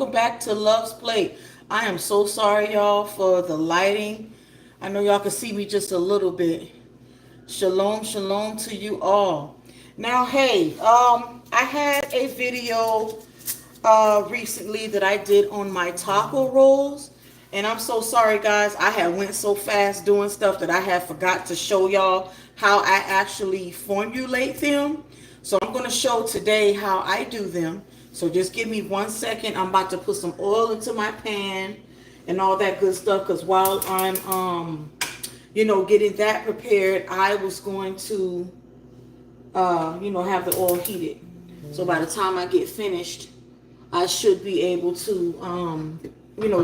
welcome back to Love's Plate. I am so sorry, y'all, for the lighting. I know y'all can see me just a little bit. Shalom, shalom to you all. Now, hey, I had a video recently that I did on my taco rolls, and I'm so sorry, guys. I had went so fast doing stuff that I had forgot to show y'all how I actually formulate them. So I'm going to show today how I do them. So just give me 1 second. I'm about to put some oil into my pan and all that good stuff, because while I'm getting that prepared, I was going to have the oil heated. So by the time I get finished, I should be able to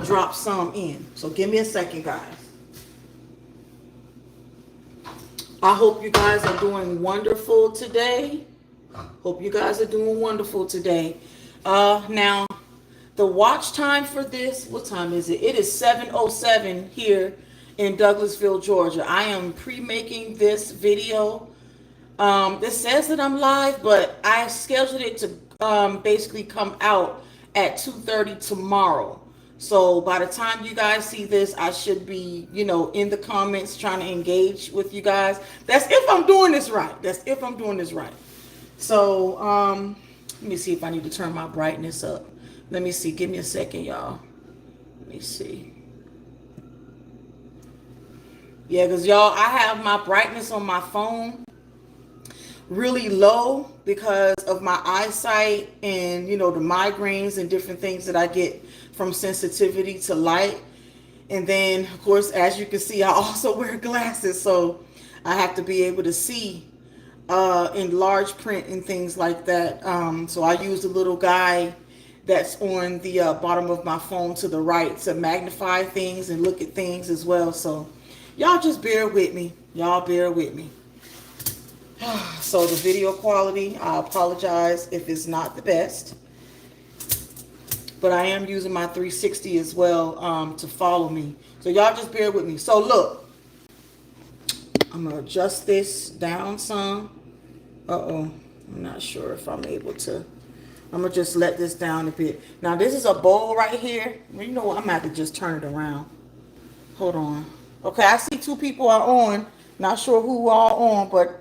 drop some in. So give me a second, guys. I hope you guys are doing wonderful today. Hope you guys are doing wonderful today. Now, the watch time for this, what time is it? It is 7:07 here in Douglasville, Georgia. I am pre-making this video. This says that I'm live, but I scheduled it to basically come out at 2:30 tomorrow. So by the time you guys see this, I should be, in the comments trying to engage with you guys. That's if I'm doing this right. That's if I'm doing this right. So, let me see if I need to turn my brightness up. Let me see. Give me a second, y'all. Let me see. Yeah, because y'all, I have my brightness on my phone really low because of my eyesight and, the migraines and different things that I get from sensitivity to light. And then, of course, as you can see, I also wear glasses. So I have to be able to see in large print and things like that. So I use the little guy that's on the bottom of my phone to the right to magnify things and look at things as well. So y'all just bear with me. Y'all bear with me. So the video quality, I apologize if it's not the best. But I am using my 360 as well to follow me. So y'all just bear with me. So look, I'm going to adjust this down some. I'm not sure if I'm able to. I'm going to just let this down a bit. Now, this is a bowl right here. You know what? I'm going to have to just turn it around. Hold on. Okay, I see two people are on. Not sure who are on, but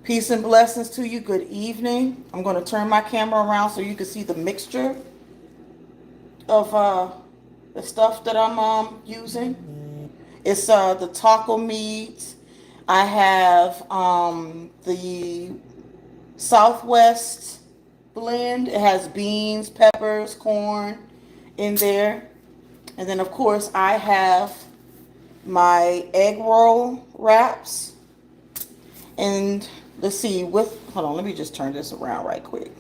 peace and blessings to you. Good evening. I'm going to turn my camera around so you can see the mixture of the stuff that I'm using. It's the taco meat. I have the Southwest blend. It has beans, peppers, corn in there. And then, of course, I have my egg roll wraps. And let's see, hold on, let me just turn this around right quick.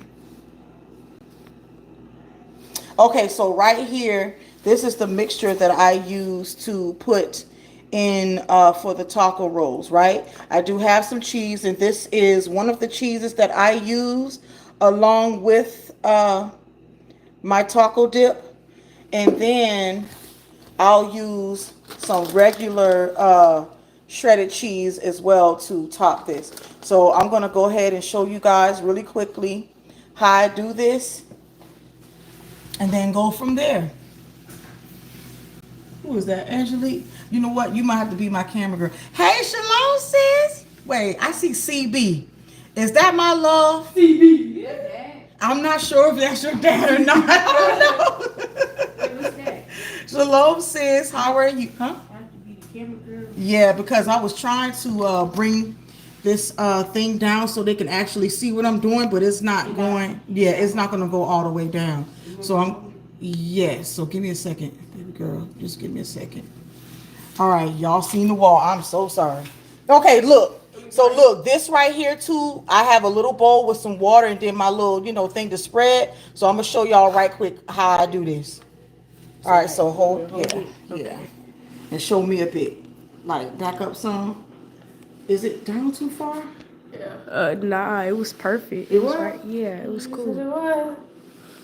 Okay, so right here, this is the mixture that I use to put in for the taco rolls, right? I do have some cheese, and this is one of the cheeses that I use along with my taco dip. And then I'll use some regular shredded cheese as well to top this. So I'm going to go ahead and show you guys really quickly how I do this and then go from there. Who is that? Angelique? You know what? You might have to be my camera girl. Hey, Shalom, sis. Wait, I see CB. Is that my love? CB. Yeah, Dad. I'm not sure if that's your dad or not. I don't know. What's that? Shalom, sis. How are you? Huh? I have to be the camera girl. Yeah, because I was trying to bring this thing down so they can actually see what I'm doing, but it's not going. Yeah, it's not going to go all the way down. So yes. So give me a second, baby girl. Just give me a second. All right, y'all seen the wall. I'm so sorry. Okay, look. So look, this right here too, I have a little bowl with some water and then my little, thing to spread. So I'm going to show y'all right quick how I do this. All right, so hold, yeah. And show me a bit. Like, back up some. Is it down too far? Yeah. Nah, it was perfect. It was? Right. Yeah, it was cool. It was.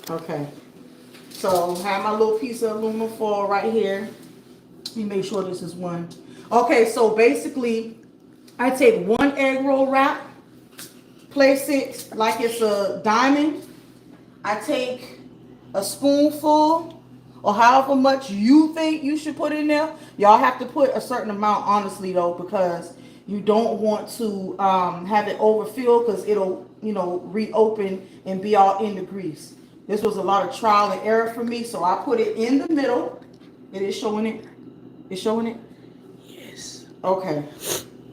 Okay. So, have my little piece of aluminum foil right here. Let me make sure this is one. Okay, so basically, I take one egg roll wrap, place it like it's a diamond. I take a spoonful, or however much you think you should put in there. Y'all have to put a certain amount, honestly, though, because you don't want to have it overfill, because it'll, reopen and be all in the grease. This was a lot of trial and error for me, so I put it in the middle. It is showing it. It's showing it? Yes. Okay.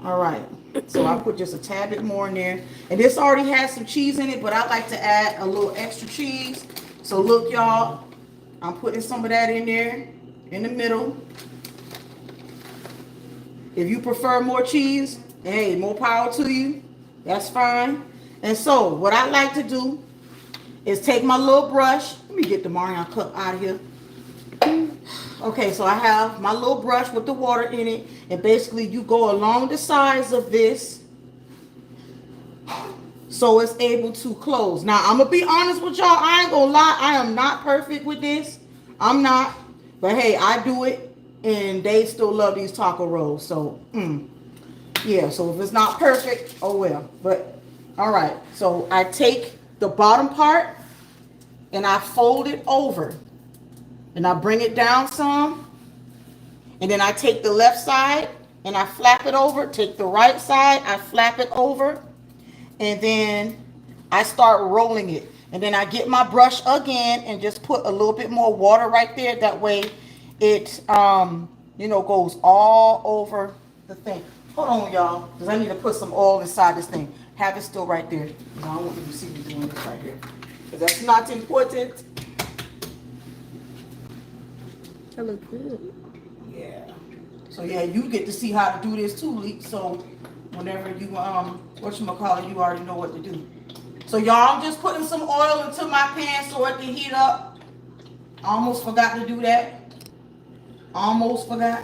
All right. So I put just a tad bit more in there. And this already has some cheese in it, but I like to add a little extra cheese. So look, y'all, I'm putting some of that in there in the middle. If you prefer more cheese, hey, more power to you. That's fine. And so what I like to do is take my little brush. Let me get the Marion cup out of here. Okay, so I have my little brush with the water in it, and basically you go along the sides of this so it's able to close. Now, I'm gonna be honest with y'all, I ain't gonna lie, I am not perfect with this. I'm not, but hey, I do it, and they still love these taco rolls. So, yeah, so if it's not perfect, oh well. But, all right, so I take the bottom part, and I fold it over. And I bring it down some. And then I take the left side and I flap it over. Take the right side, I flap it over. And then I start rolling it. And then I get my brush again and just put a little bit more water right there. That way it, goes all over the thing. Hold on, y'all, because I need to put some oil inside this thing. Have it still right there. I don't want you to see me doing this right here, because that's not important. That look good. Yeah. So yeah, you get to see how to do this too, Leek. So whenever you you already know what to do. So y'all, I'm just putting some oil into my pan so it can heat up. I almost forgot to do that. Almost forgot.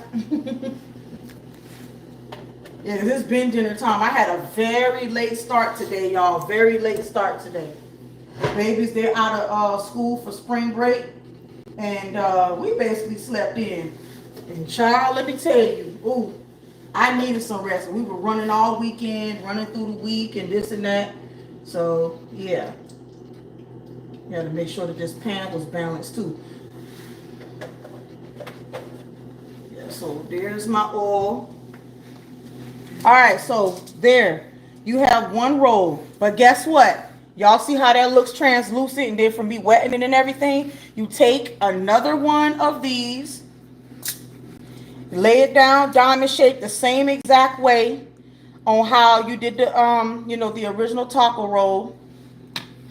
Yeah, it's been dinner time. I had a very late start today, y'all. Very late start today. The babies, they're out of school for spring break. And we basically slept in. And child, let me tell you, ooh, I needed some rest. We were running all weekend, running through the week and this and that. So, yeah. You had to make sure that this pan was balanced too. Yeah, so there's my oil. All right, so there. You have one roll. But guess what? Y'all see how that looks translucent, and then from me wetting it and everything, you take another one of these, lay it down diamond shape the same exact way on how you did the the original taco roll.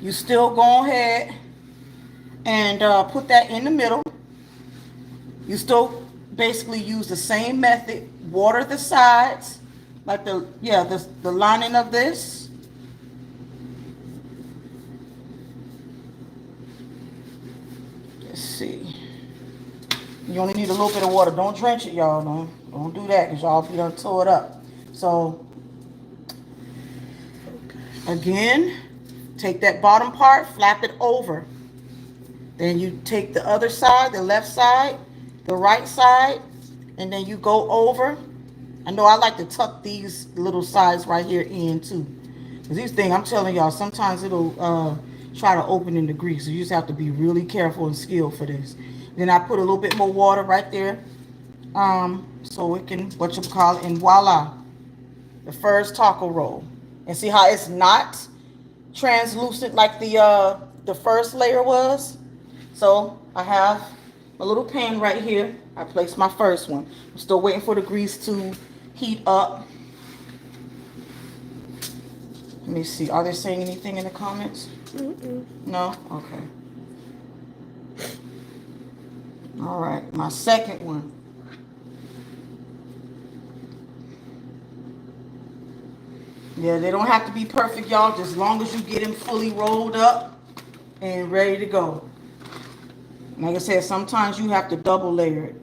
You still go ahead and put that in the middle. You still basically use the same method. Water the sides, like the lining of this. See, you only need a little bit of water. Don't drench it, y'all. Don't do that, because y'all be done tore it up. So again, take that bottom part, flap it over. Then you take the other side, the left side, the right side, and then you go over. I know I like to tuck these little sides right here in too, because these things, I'm telling y'all, sometimes it'll try to open in the grease. So you just have to be really careful and skilled for this. Then I put a little bit more water right there, so it can, and voila, the first taco roll. And see how it's not translucent like the first layer was. So I have a little pan right here. I placed my first one. I'm still waiting for the grease to heat up. Let me see. Are they saying anything in the comments? No? Okay. All right. My second one. Yeah, they don't have to be perfect, y'all. Just as long as you get them fully rolled up and ready to go. Like I said, sometimes you have to double layer it.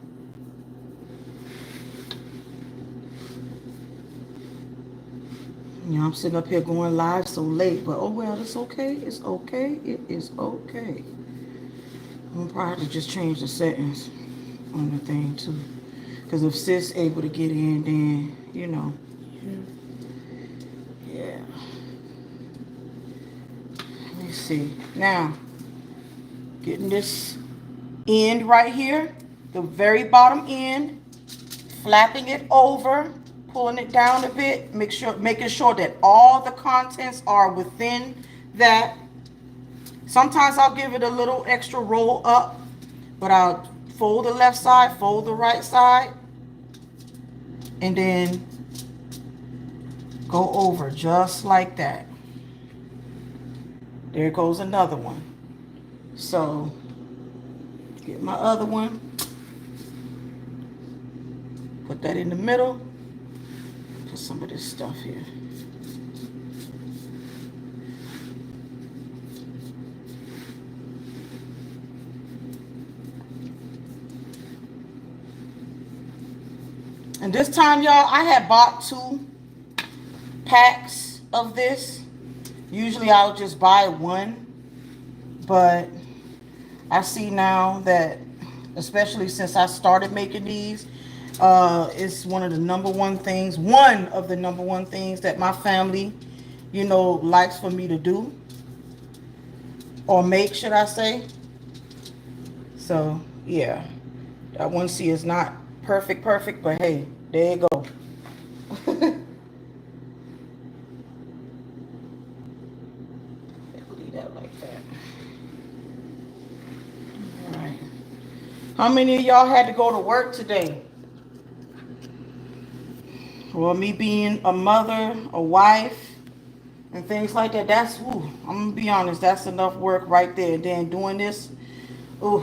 You know, I'm sitting up here going live so late, but oh well, it's okay. It's okay. It is okay. I'm gonna probably have to just change the settings on the thing too. Because if sis able to get in, then, you know. Yeah. Let me see. Now, Getting this end right here, the very bottom end, flapping it over, pulling it down a bit, making sure that all the contents are within that. Sometimes I'll give it a little extra roll up, but I'll fold the left side, fold the right side, and then go over just like that. There goes another one. So get my other one, put that in the middle, put some of this stuff here. And this time, y'all, I had bought 2 packs of this. Usually I'll just buy 1, but I see now that, especially since I started making these, it's one of the number one things that my family, you know, likes for me to do, or make, should I say. So yeah, that 1C is not perfect, but hey, there you go. Leave that like that. All right. How many of y'all had to go to work today? Well, me being a mother, a wife, and things like that, that's, ooh, I'm gonna be honest, that's enough work right there. And then doing this, ooh,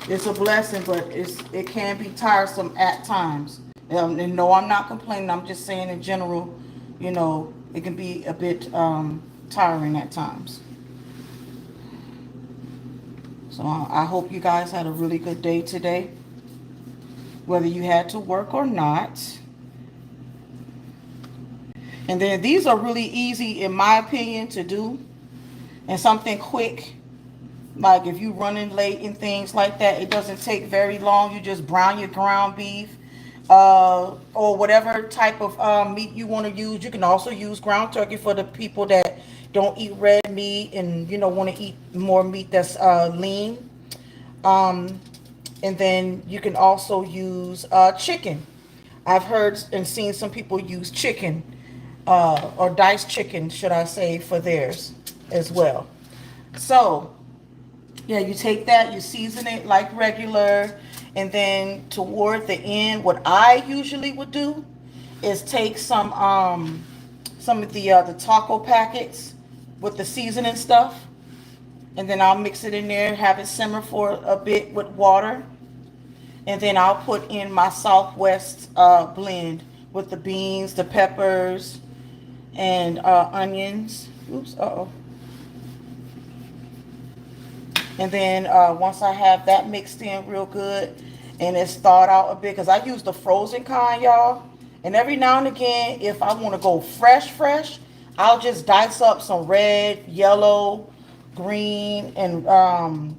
it's a blessing, but it can be tiresome at times. And no, I'm not complaining. I'm just saying in general, you know, it can be a bit tiring at times. So I hope you guys had a really good day today, whether you had to work or not. And then these are really easy, in my opinion, to do, and something quick. Like if you're running late and things like that, it doesn't take very long. You just brown your ground beef, or whatever type of meat you want to use. You can also use ground turkey for the people that don't eat red meat and, you know, want to eat more meat that's lean. And then you can also use chicken. I've heard and seen some people use chicken, or diced chicken, should I say, for theirs as well. So yeah, you take that, you season it like regular, and then toward the end, what I usually would do is take some of the taco packets with the seasoning stuff, and then I'll mix it in there, have it simmer for a bit with water, and then I'll put in my Southwest blend with the beans, the peppers, and onions. Oops, And then once I have that mixed in real good and it's thawed out a bit, because I use the frozen kind, y'all. And every now and again, if I want to go fresh, I'll just dice up some red, yellow, green, and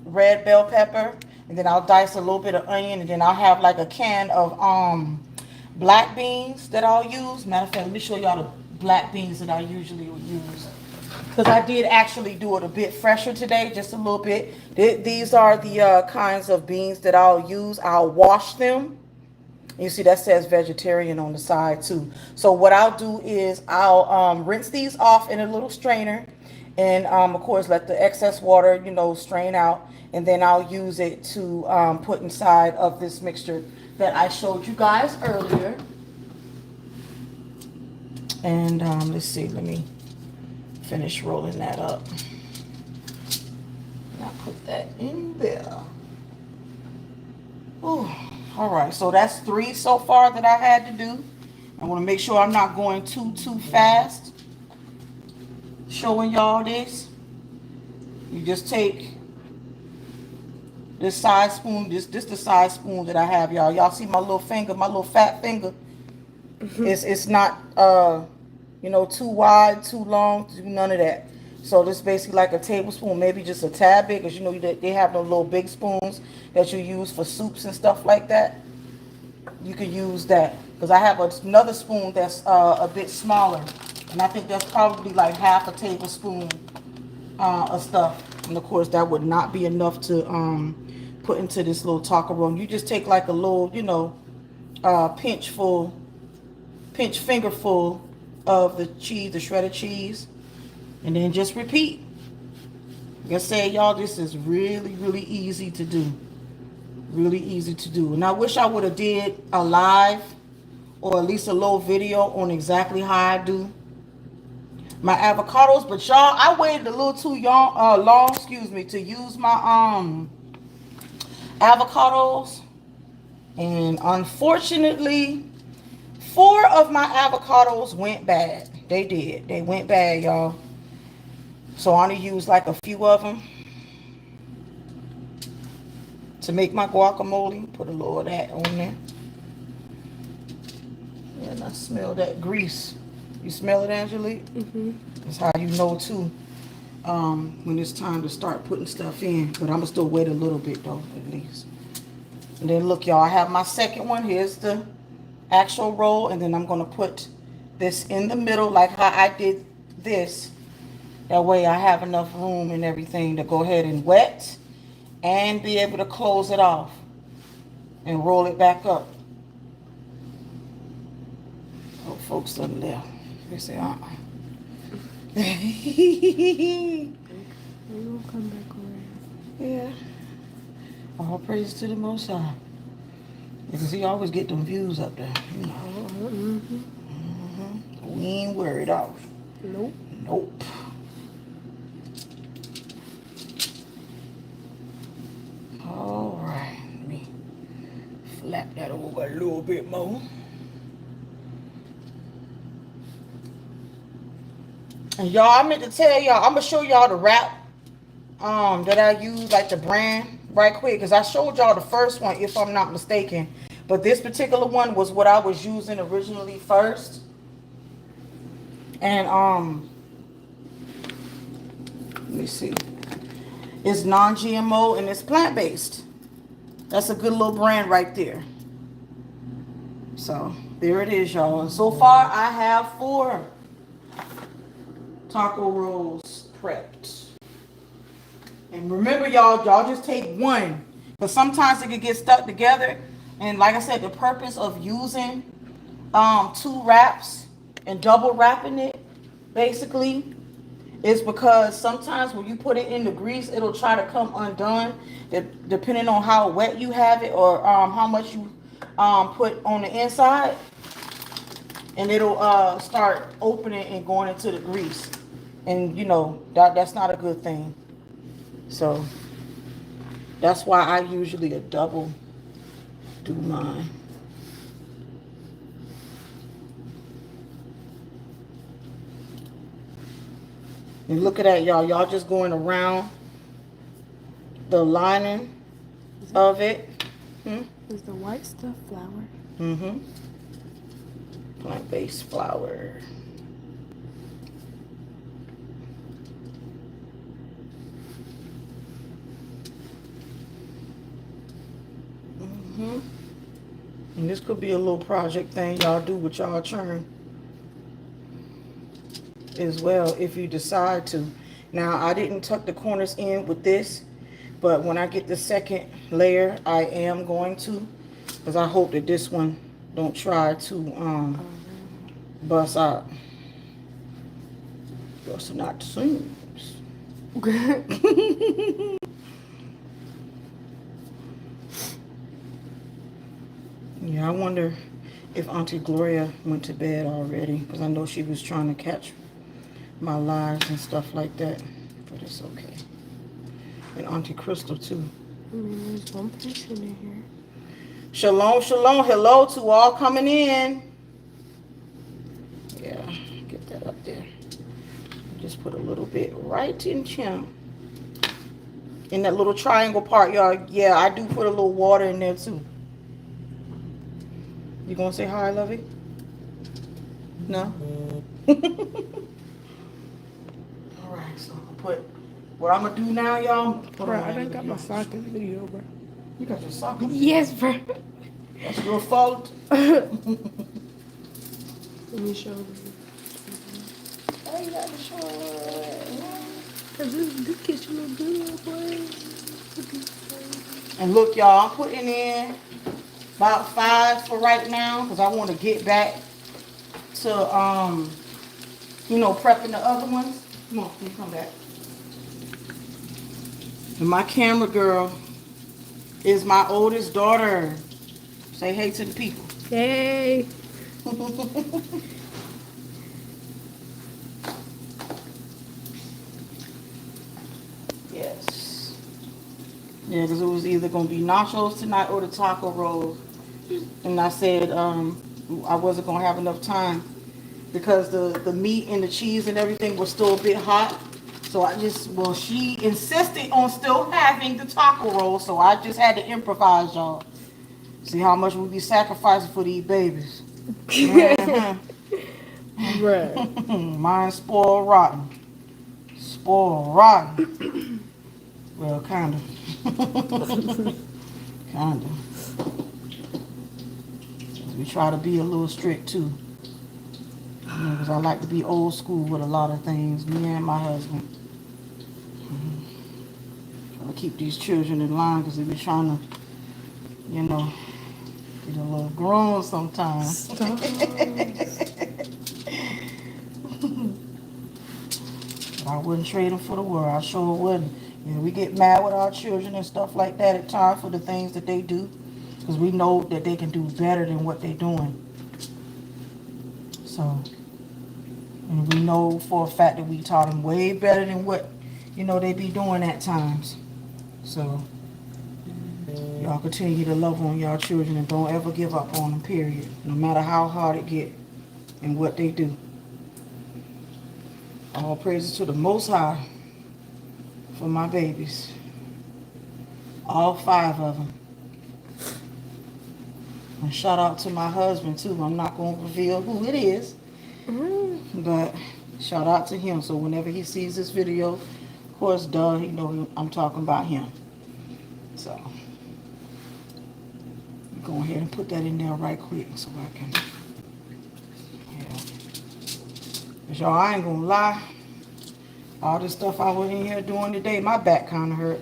red bell pepper. And then I'll dice a little bit of onion, and then I'll have like a can of black beans that I'll use. Matter of fact, let me show y'all the black beans that I usually would use, because I did actually do it a bit fresher today, just a little bit. These are the kinds of beans that I'll use. I'll wash them. You see that says vegetarian on the side too. So what I'll do is I'll rinse these off in a little strainer, and of course let the excess water, you know, strain out, and then I'll use it to put inside of this mixture that I showed you guys earlier. And let's see, let me finish rolling that up. Now put that in there. Ooh, all right, so that's 3 so far that I had to do. I want to make sure I'm not going too fast showing y'all this. You just take this side spoon, this the side spoon that I have, y'all. Y'all see my little finger, my little fat finger? It's not you know, too wide, too long, none of that. So this is basically like a tablespoon, maybe just a tad big, because you know they have those little big spoons that you use for soups and stuff like that. You can use that, because I have another spoon that's a bit smaller, and I think that's probably like half a tablespoon of stuff. And of course, that would not be enough to put into this little taco roll. You just take like a little, pinch fingerful of the cheese, the shredded cheese, and then just repeat. Like I said, y'all, this is really, really easy to do. Really easy to do. And I wish I would have did a live or at least a little video on exactly how I do my avocados. But y'all, I waited a little too long, to use my avocados. And unfortunately, 4 of my avocados went bad. They did. They went bad, y'all. So I only used like a few of them to make my guacamole. Put a little of that on there. And I smell that grease. You smell it, Angelique? Mm-hmm. That's how you know too when it's time to start putting stuff in. But I'm gonna still wait a little bit though, at least. And then look, y'all, I have my second one. Here's the actual roll, and then I'm gonna put this in the middle like how I did this. That way I have enough room and everything to go ahead and wet and be able to close it off and roll it back up. Oh, folks done left. They say, We will come back around. Yeah. All praise to the Most High. Because he always get them views up there. You know. Mm-hmm. We ain't worried off. Nope. Nope. All right. Let me flap that over a little bit more. And y'all, I meant to tell y'all, I'm gonna show y'all the wrap that I use, like the brand, right quick, because I showed y'all the first one, if I'm not mistaken. But this particular one was what I was using originally first. And let me see. It's non-GMO and it's plant-based. That's a good little brand right there. So there it is, y'all. And so far I have 4 taco rolls prepped. And remember, y'all just take one, because sometimes it could get stuck together. And like I said, the purpose of using 2 wraps and double wrapping it basically is because sometimes when you put it in the grease, it'll try to come undone, depending on how wet you have it or how much you put on the inside, and it'll start opening and going into the grease. And you know that's not a good thing. So that's why I usually a double do mine. And look at that, y'all. Y'all just going around the lining of it. Is the white stuff flour? Mm-hmm. Plant-based flour. And this could be a little project thing y'all do with y'all churn as well if you decide to. Now, I didn't tuck the corners in with this, but when I get the second layer, I am going to, because I hope that this one don't try to bust out. Busting out the seams. Yeah, I wonder if Auntie Gloria went to bed already, because I know she was trying to catch my lives and stuff like that, but it's okay. And Auntie Crystal too. There's one person in here. Shalom, shalom. Hello to all coming in. Yeah, get that up there. Just put a little bit right in here. In that little triangle part, y'all. Yeah, I do put a little water in there too. You gonna say hi, Lovey? No? Alright, so I'm gonna put what I'm gonna do now, y'all. Bro, I done got my sock in the video, bro. You got your sock on? Yes, bro. That's your fault. Let me show you. I ain't got to show it. This kitchen look good, boy. And look, y'all, I'm putting in about 5 for right now because I want to get back to, prepping the other ones. Come on, you come back. And my camera girl is my oldest daughter. Say hey to the people. Hey. Yes. Yeah, because it was either going to be nachos tonight or the taco rolls. And I said I wasn't going to have enough time because the meat and the cheese and everything was still a bit hot. So she insisted on still having the taco roll, so I just had to improvise, y'all. See how much we be sacrificing for these babies. Bruh. Mine spoiled rotten. Spoiled rotten. Well, kind of. Kind of. We try to be a little strict, too. Because I like to be old school with a lot of things, me and my husband. Trying to keep these children in line because they be trying to, get a little grown sometimes. I wouldn't trade them for the world. I sure wouldn't. We get mad with our children and stuff like that at times for the things that they do because we know that they can do better than what they're doing. So, and we know for a fact that we taught them way better than what, they be doing at times. So, y'all continue to love on y'all children and don't ever give up on them, period. No matter how hard it get and what they do. All praises to the Most High for my babies. All 5 of them. And shout out to my husband, too. I'm not going to reveal who it is. But shout out to him. So whenever he sees this video, of course, he know I'm talking about him. So, go ahead and put that in there right quick so I can, Because y'all, I ain't going to lie. All this stuff I was in here doing today, my back kind of hurt.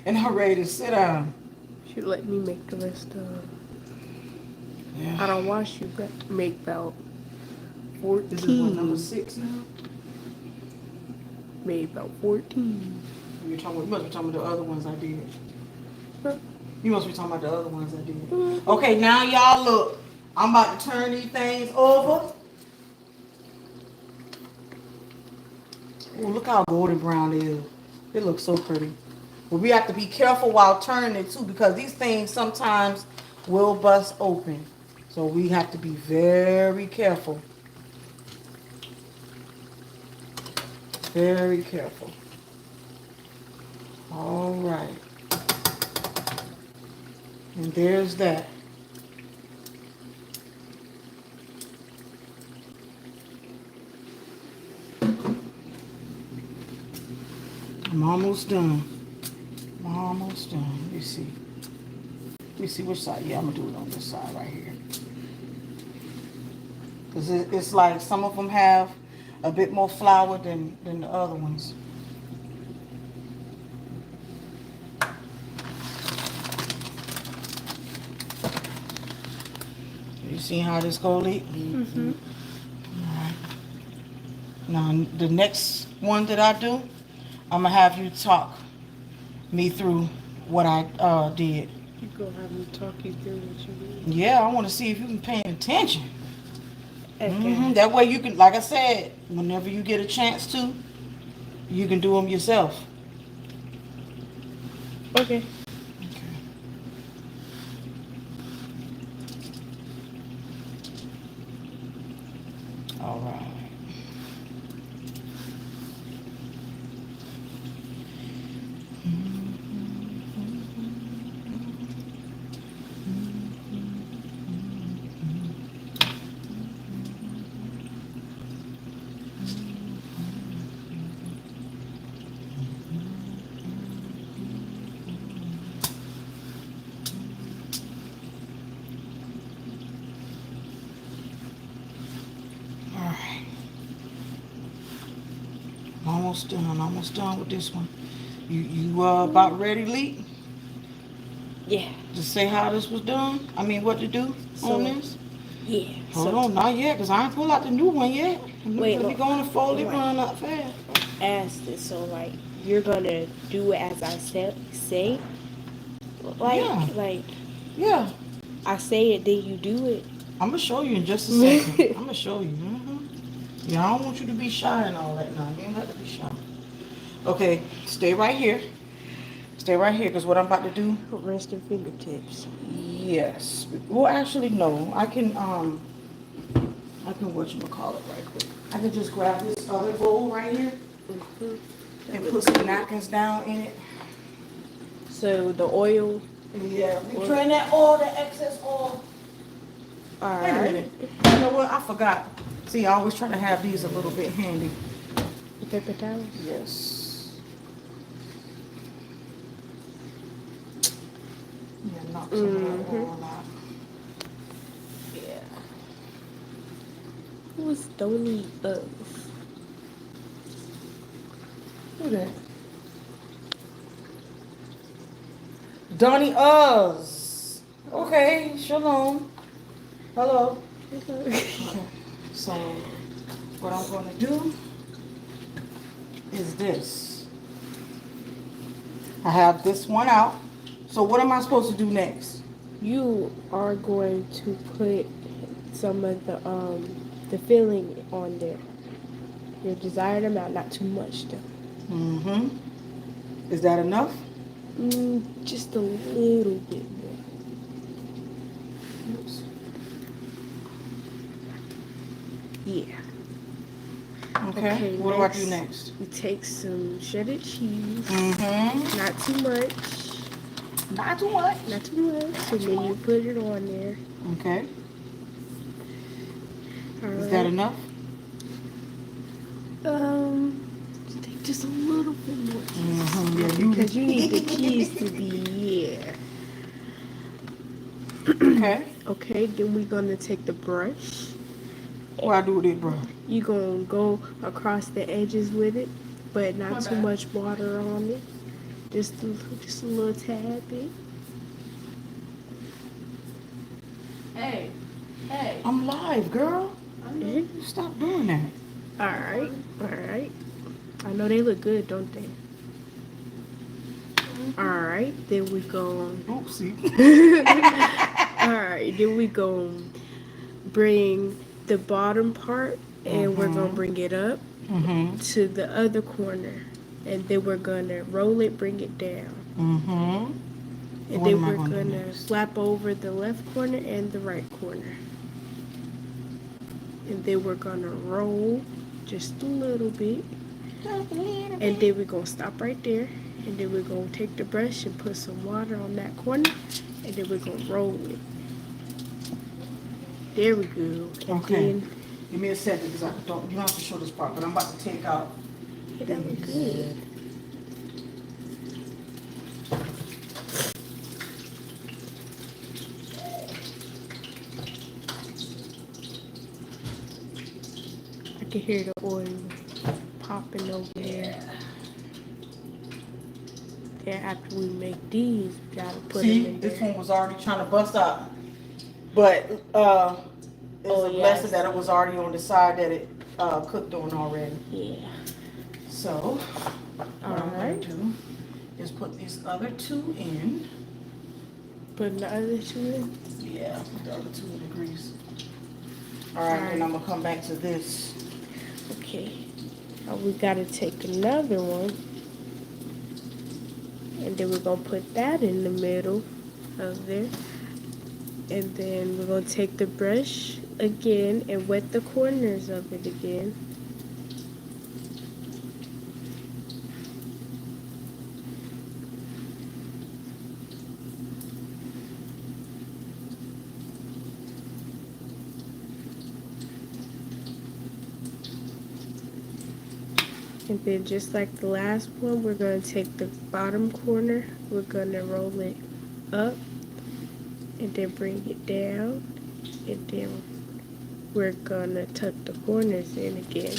And I'm ready to sit down. Should let me make the rest of. Yeah. I don't want you to make about 14. This is what, number 6 now? Made about 14. You must be talking about the other ones I did. Huh? You must be talking about the other ones I did. Okay, now y'all look. I'm about to turn these things over. Ooh, look how golden brown it is. It looks so pretty. But we have to be careful while turning it too because these things sometimes will bust open. So we have to be very careful. Very careful. All right. And there's that. I'm almost done. I'm almost done. Let me see. Let me see which side. Yeah, I'm going to do it on this side right here. Because it's like some of them have a bit more flour than the other ones. You see how this go, Lee? Mm-hmm. All right. Now, the next one that I do, I'm going to have you talk me through what I did. You gonna have me talk you through what you did? Yeah, I want to see if you can pay attention. Okay. That way you can, like I said, whenever you get a chance to, you can do them yourself. Okay. All right. almost done. Almost done with this one. You about ready, Lee? Yeah. To say how this was done? I mean, what to do on this? Yeah. Hold on, not yet, because I ain't pull out the new one yet. Wait, Let me look. go on and fold it, Right. run up fast. Ask this. So like, you're gonna do it as I say. Like, Yeah. like Yeah, I say it, then you do it. I'm going to show you in just a second. I'm going to show you. Yeah, I don't want you to be shy and all that now. You ain't got to be shy. Okay, stay right here. Stay right here, because what I'm about to do, Rest your fingertips. yes. Well, actually, no. I can whatchamacallit right quick. I can just grab this other bowl right here and put some napkins down in it. So the oil. Yeah, we drain that oil, that excess oil. All Wait a right. minute. You know what? I forgot. See, I always try to have these a little bit handy. Paper towels. Yes. Yeah, knock some of that oil out. Yeah. Who's Stony Us? Who that? Donnie Uz. Okay, shalom. Hello. Okay. So, what I'm going to do is this. I have this one out. So what am I supposed to do next? You are going to put some of the filling on there. Your desired amount, not too much though. Mm-hmm. Is that enough? Just a little bit more. Oops. Yeah. Okay. What do I do next? We take some shredded cheese. Mm-hmm. Not too much. Not too much. Not too much. And then you put it on there. Okay. All Is right. that enough? Take just a little bit more. Mm-hmm. Yeah, Because you need the cheese to be, yeah. Okay. Okay, then we're gonna take the brush. What I do with it, bro? You're gonna go across the edges with it, but not too much water on it. Just a little tad bit. Hey. Hey. I'm live, girl. Eh? Stop doing that. Alright, alright. I know they look good, don't they? Alright, then we go. Oopsie. Alright, then we go bring the bottom part and we're gonna bring it up Mm-hmm. to the other corner. And then we're gonna roll it, bring it down. Mm-hmm. And What then am I we're gonna do gonna next? flap over the left corner and the right corner. And then we're gonna roll just a little bit. And then we're gonna stop right there. And then we're gonna take the brush and put some water on that corner. And then we're gonna roll it. There we go. And Okay. then Give me a second, because I don't. You don't have to show this part, but I'm about to take out. yeah, that look good. I can hear the oil popping over there. Then after we make these, we gotta put them See, in this there. one was already trying to bust out, but it's Oh, a yeah, lesson I that it was already on the side that it cooked on already. Yeah. So, what I'm going Alright. to do is put these other two in. Put the other two in. Yeah, put the other two in the grease. All right, then I'm gonna come back to this. Okay. Now we gotta take another one. And then we're gonna put that in the middle of there. And then we're gonna take the brush again and wet the corners of it again. And then just like the last one, we're going to take the bottom corner, we're going to roll it up, and then bring it down, and then we're going to tuck the corners in again.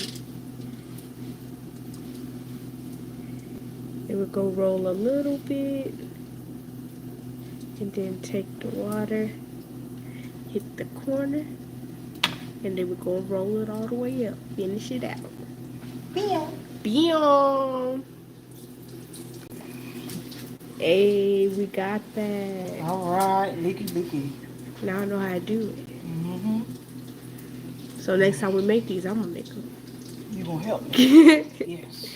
Then we go roll a little bit. And then take the water, hit the corner. And then we go roll it all the way up. Finish it out. Bam. Bam! Hey, we got that. All right, leaky. Now I know how to do it. Mm-hmm. So next time we make these, I'm gonna make them. You gonna help me? Yes.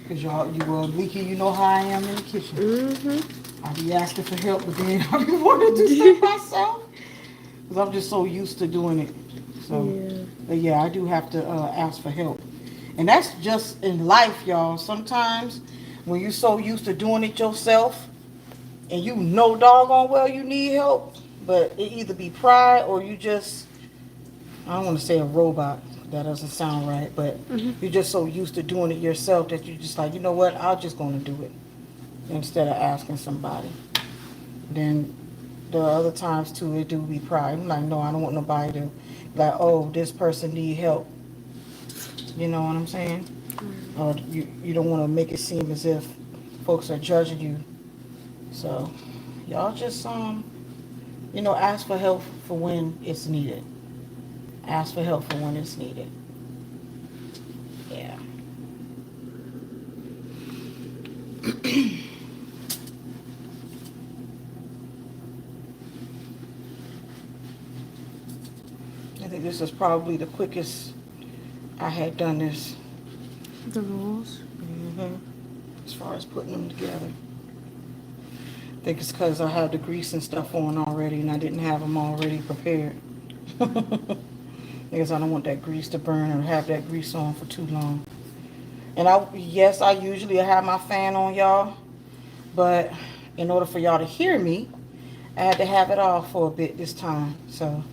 Cause you leaky. You know how I am in the kitchen. Mm-hmm. I be asking for help, but then I be wanting to do stuff myself. Cause I'm just so used to doing it. So, Yeah. but yeah, I do have to ask for help, and that's just in life, y'all. Sometimes when you're so used to doing it yourself, and you know doggone well you need help, but it either be pride or you just, I don't want to say a robot. That doesn't sound right, but you're just so used to doing it yourself that you're just like, you know what, I'm just going to do it instead of asking somebody. Then the other times too, it do be pride. I'm like, no, I don't want nobody to, like, oh, this person need help. You know what I'm saying? Or you don't want to make it seem as if folks are judging you. So y'all just ask for help for when it's needed. Ask for help for when it's needed. Yeah. I think this is probably the quickest I had done this. The rolls. As far as putting them together. I think it's because I had the grease and stuff on already and I didn't have them already prepared. Because I don't want that grease to burn or have that grease on for too long. And I usually have my fan on, y'all. But in order for y'all to hear me, I had to have it off for a bit this time. So,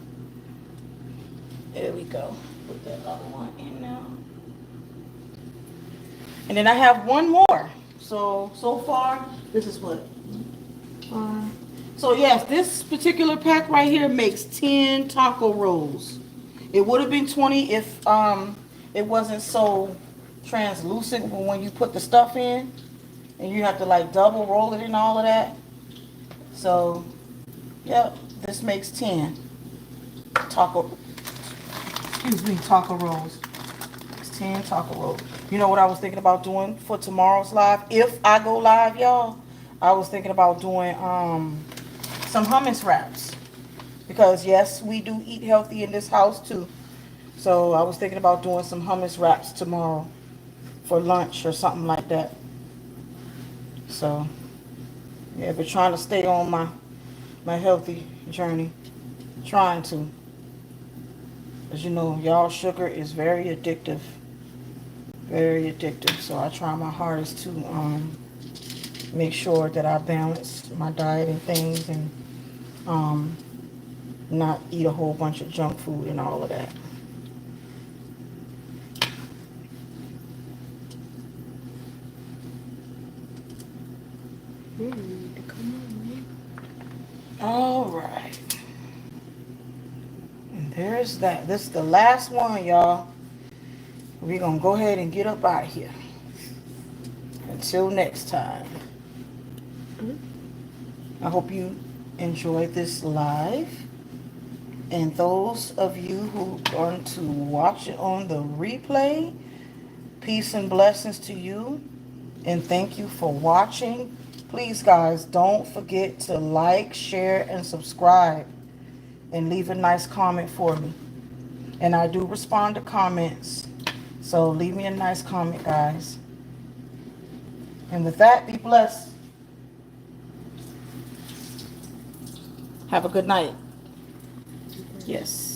there we go. Put that other one in now. And then I have one more. So far, this is what? So yes, this particular pack right here makes 10 taco rolls. It would have been 20 if it wasn't so translucent when you put the stuff in. And you have to like double roll it and all of that. So, yep, this makes 10 taco rolls. It's 10 taco rolls. You know what I was thinking about doing for tomorrow's live? If I go live, y'all, I was thinking about doing some hummus wraps. Because yes, we do eat healthy in this house too. So I was thinking about doing some hummus wraps tomorrow for lunch or something like that. So, yeah, but trying to stay on my healthy journey. Trying to. As you know, y'all, sugar is very addictive. Very addictive. So I try my hardest to make sure that I balance my diet and things and not eat a whole bunch of junk food and all of that. Come on, man. All right. And there's that. This is the last one, y'all. We're going to go ahead and get up out of here. Until next time. I hope you enjoyed this live. And those of you who are going to watch it on the replay, peace and blessings to you. And thank you for watching. Please, guys, don't forget to like, share, and subscribe. And leave a nice comment for me. And I do respond to comments. So leave me a nice comment, guys. And with that, be blessed. Have a good night. Yes.